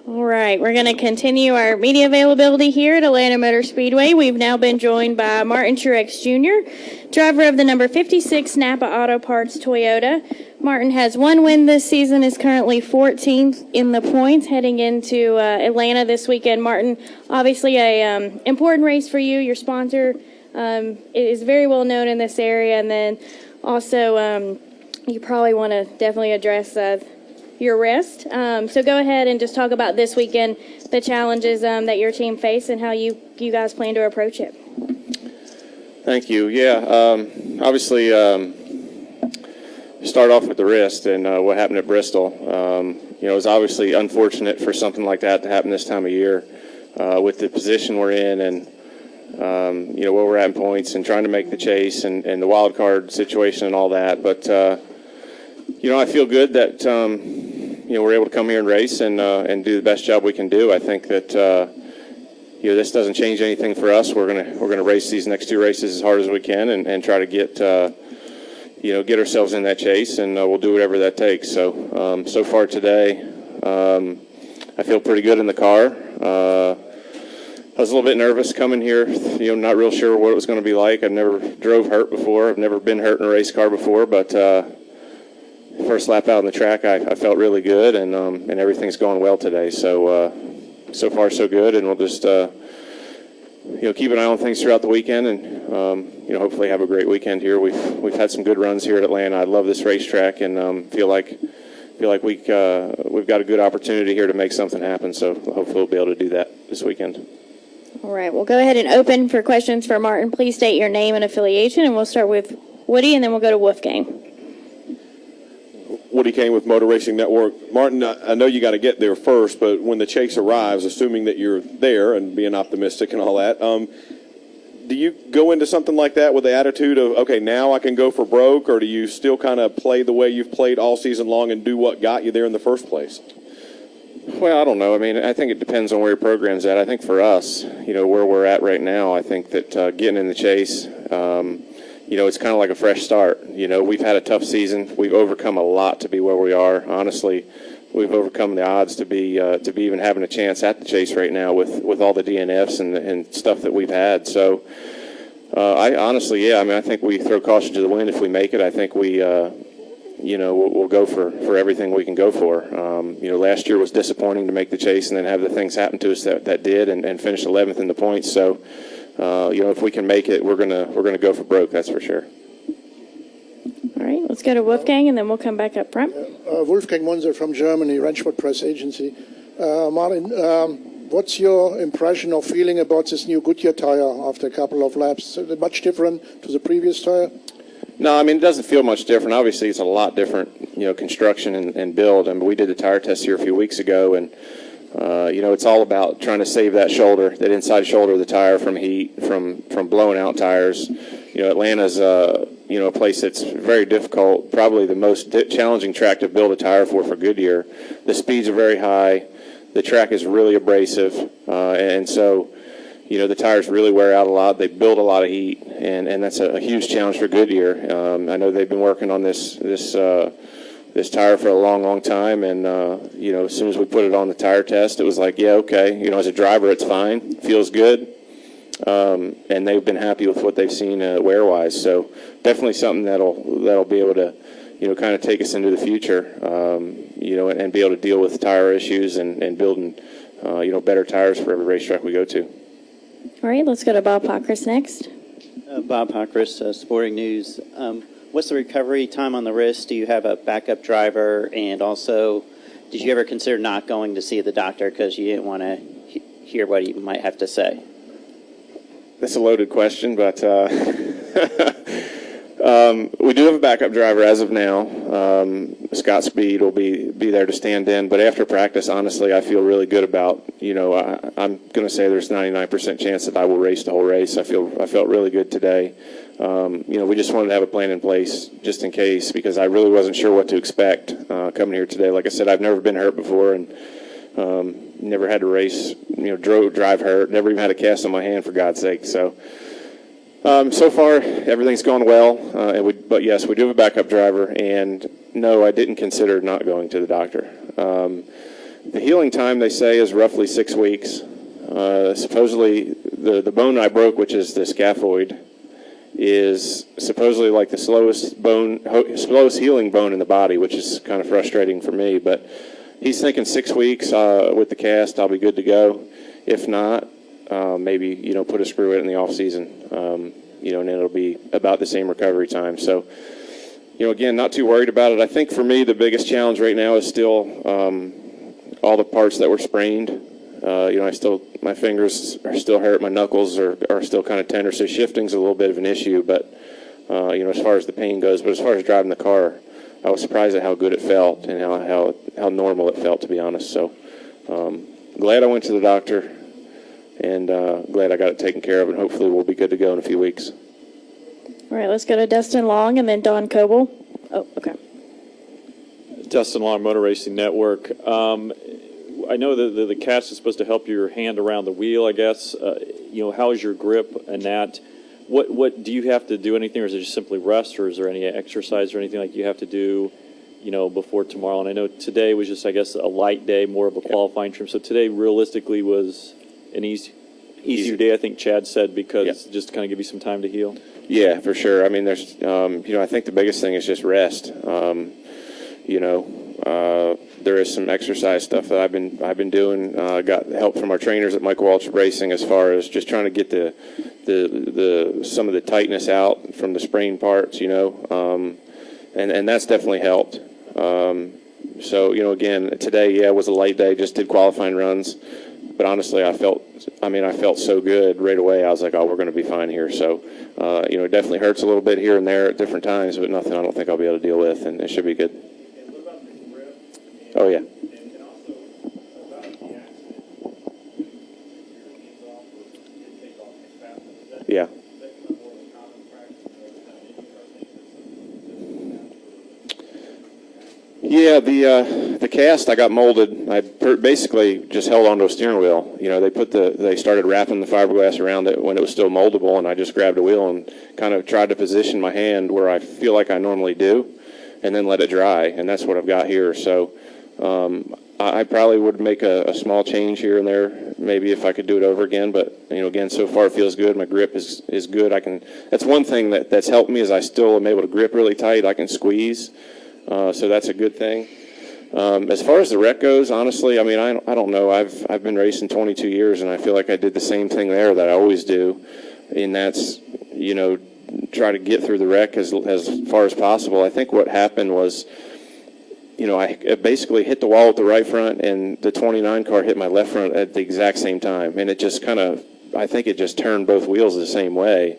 All right, we're going to continue our media availability here at Atlanta Motor Speedway. We've now been joined by Martin Truex Jr., driver of the number 56 Napa Auto Parts Toyota. Martin has one win this season, is currently 14th in the points heading into Atlanta this weekend. Martin, obviously a important race for you. Your sponsor is very well known in this area, and then also you probably want to definitely address your wrist. So go ahead and just talk about this weekend, the challenges that your team face, and how you guys plan to approach it. Thank you. Yeah, obviously, start off with the wrist and what happened at Bristol. It was obviously unfortunate for something like that to happen this time of year with the position we're in and, where we're at in points and trying to make the chase and the wild card situation and all that. But, I feel good that, we're able to come here and race and do the best job we can do. I think that, this doesn't change anything for us. We're gonna race these next two races as hard as we can and try to get ourselves in that chase, and we'll do whatever that takes. So, so far today, I feel pretty good in the car. I was a little bit nervous coming here, not real sure what it was going to be like. I've never drove hurt before. I've never been hurt in a race car before, but first lap out on the track, I felt really good, and everything's going well today. So, so far so good, and we'll just keep an eye on things throughout the weekend, and hopefully have a great weekend here. We've had some good runs here at Atlanta. I love this racetrack, and feel like we've got a good opportunity here to make something happen. So hopefully we'll be able to do that this weekend. All right, we'll go ahead and open for questions for Martin. Please state your name and affiliation, and we'll start with Woody, and then we'll go to Wolfgang. Woody Kane with Motor Racing Network. Martin, I know you got to get there first, but when the chase arrives, assuming that you're there and being optimistic and all that, do you go into something like that with the attitude of, okay, now I can go for broke, or do you still kind of play the way you've played all season long and do what got you there in the first place? Well, I don't know. I mean, I think it depends on where your program's at. I think for us, where we're at right now, I think that getting in the chase, it's kind of like a fresh start. We've had a tough season. We've overcome a lot to be where we are. Honestly, we've overcome the odds to be even having a chance at the chase right now with all the DNFs and stuff that we've had. So, I honestly, I think we throw caution to the wind if we make it. I think we, we'll go for everything we can go for. Last year was disappointing to make the chase and then have the things happen to us that did and finish 11th in the points. So, if we can make it, we're gonna go for broke. That's for sure. All right, let's go to Wolfgang, and then we'll come back up front. Wolfgang Munzer from Germany, Rennsport Press Agency. Martin, what's your impression or feeling about this new Goodyear tire after a couple of laps? Is it much different to the previous tire? No, I mean, it doesn't feel much different. Obviously, it's a lot different, construction and build. And we did the tire test here a few weeks ago, and it's all about trying to save that shoulder, that inside shoulder of the tire from heat, from blowing out tires. Atlanta's a place that's very difficult, probably the most challenging track to build a tire for Goodyear. The speeds are very high. The track is really abrasive, and so the tires really wear out a lot. They build a lot of heat, and that's a huge challenge for Goodyear. I know they've been working on this tire for a long time, and as soon as we put it on the tire test, it was like, yeah, okay. As a driver, it's fine, feels good, and they've been happy with what they've seen wear-wise. So definitely something that'll be able to kind of take us into the future, and be able to deal with tire issues and building better tires for every racetrack we go to. All right, let's go to Bob Pockris next. Bob Pockris, Sporting News. What's the recovery time on the wrist? Do you have a backup driver? And also, did you ever consider not going to see the doctor because you didn't want to hear what he might have to say? That's a loaded question, but we do have a backup driver as of now. Scott Speed will be there to stand in, but after practice, honestly, I feel really good about, I'm going to say there's 99% chance that I will race the whole race. I felt really good today. We just wanted to have a plan in place just in case, because I really wasn't sure what to expect coming here today. Like I said, I've never been hurt before, and never had to race, drive hurt, never even had a cast on my hand, for God's sake. So so far, everything's going well, but yes, we do have a backup driver, and no, I didn't consider not going to the doctor. The healing time, they say, is roughly 6 weeks. Supposedly, the bone I broke, which is the scaphoid, is supposedly like the slowest healing bone in the body, which is kind of frustrating for me. But he's thinking 6 weeks with the cast, I'll be good to go. If not, maybe put a screw in the off season, and then it'll be about the same recovery time. So, again, not too worried about it. I think for me the biggest challenge right now is still all the parts that were sprained. My fingers are still hurt, my knuckles are still kind of tender, so shifting's a little bit of an issue. But as far as the pain goes, but as far as driving the car, I was surprised at how good it felt and how normal it felt, to be honest. So glad I went to the doctor, and glad I got it taken care of, and hopefully we'll be good to go in a few weeks. All right, let's go to Dustin Long and then Don Coble. Oh, okay. Dustin Long, Motor Racing Network. I know that the cast is supposed to help your hand around the wheel, I guess. How is your grip and that? What do you have to do anything, or is it just simply rest, or is there any exercise or anything like you have to do, before tomorrow? And I know today was just, I guess, a light day, more of a qualifying trim. So today realistically was an easier day, I think Chad said, because just to kind of give you some time to heal. Yeah, for sure. I mean, there's, I think the biggest thing is just rest. There is some exercise stuff that I've been doing. Got help from our trainers at Michael Waltrip Racing as far as just trying to get the some of the tightness out from the sprained parts, and that's definitely helped. So again, today, was a light day. Just did qualifying runs, but honestly, I felt so good right away. I was like, oh, we're going to be fine here. So, it definitely hurts a little bit here and there at different times, but nothing I don't think I'll be able to deal with, and it should be good. And what about the grip? Oh, yeah. And also about the accident, your hands off or didn't take off as fast. Yeah. Is that kind of more of a common practice or kind of Yeah, the cast I got molded. I basically just held onto a steering wheel. They started wrapping the fiberglass around it when it was still moldable, and I just grabbed a wheel and kind of tried to position my hand where I feel like I normally do, and then let it dry. And that's what I've got here. So I probably would make a small change here and there, maybe if I could do it over again. But again, so far it feels good. My grip is good. That's one thing that's helped me is I still am able to grip really tight. I can squeeze. So that's a good thing. As far as the wreck goes, honestly, I don't know. I've been racing 22 years, and I feel like I did the same thing there that I always do, and that's try to get through the wreck as far as possible. I think what happened was, I basically hit the wall with the right front, and the 29 car hit my left front at the exact same time, and it just I think it just turned both wheels the same way.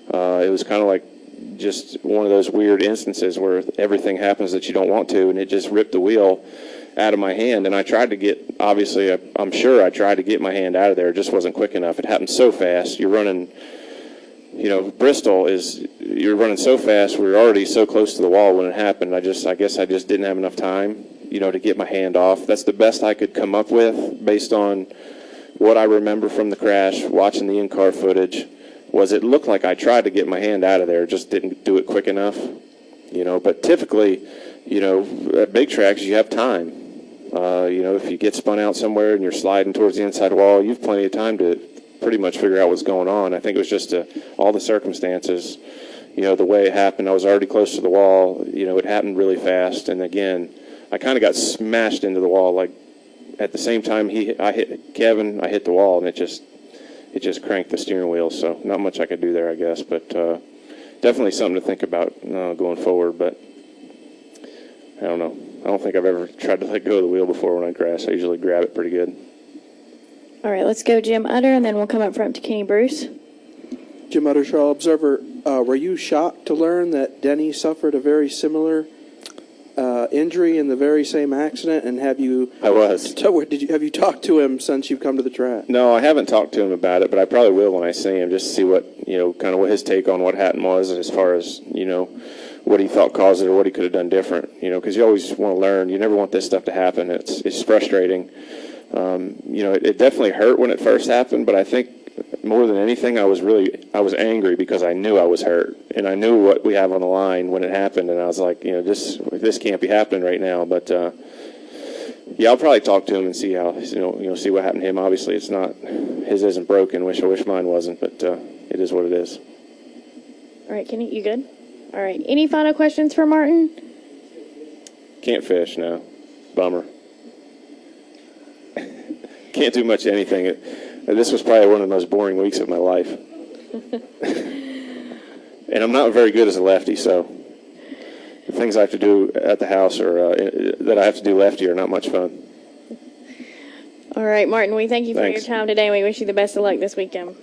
It was kind of like just one of those weird instances where everything happens that you don't want to, and it just ripped the wheel out of my hand. And I tried to get, obviously, I'm sure I tried to get my hand out of there. It just wasn't quick enough. It happened so fast. You're running, Bristol you're running so fast. We were already so close to the wall when it happened. I guess I just didn't have enough time, to get my hand off. That's the best I could come up with based on what I remember from the crash, watching the in-car footage. Was it looked like I tried to get my hand out of there, just didn't do it quick enough, But typically, at big tracks, you have time. If you get spun out somewhere and you're sliding towards the inside wall, you've plenty of time to pretty much figure out what's going on. I think it was just all the circumstances, the way it happened. I was already close to the wall. It happened really fast. And again, I kind of got smashed into the wall. Like at the same time I hit Kevin, I hit the wall, and it just cranked the steering wheel, so not much I could do there, I guess. But definitely something to think about going forward. But I don't know. I don't think I've ever tried to let go of the wheel before when I crash. I usually grab it pretty good. All right, let's go Jim Utter, and then we'll come up front to Kenny Bruce. Jim Utter, Charles Observer. Were you shocked to learn that Denny suffered a very similar injury in the very same accident? And have you? I was. Have you talked to him since you've come to the track? No, I haven't talked to him about it, but I probably will when I see him, just to see what kind of what his take on what happened was, as far as what he thought caused it or what he could have done different. Because you always want to learn. You never want this stuff to happen. It's frustrating. It definitely hurt when it first happened, but I think more than anything, I was angry because I knew I was hurt, and I knew what we have on the line when it happened, and I was like, this can't be happening right now. But yeah, I'll probably talk to him and see how see what happened to him. Obviously, it's not his isn't broken. I wish mine wasn't, but it is what it is. All right, Kenny, you good? All right. Any final questions for Martin? Can't fish, no. Bummer. Can't do much of anything. This was probably one of the most boring weeks of my life. And I'm not very good as a lefty, so the things I have to do at the house or that I have to do lefty are not much fun. All right, Martin, we thank you for Thanks. your time today. We wish you the best of luck this weekend.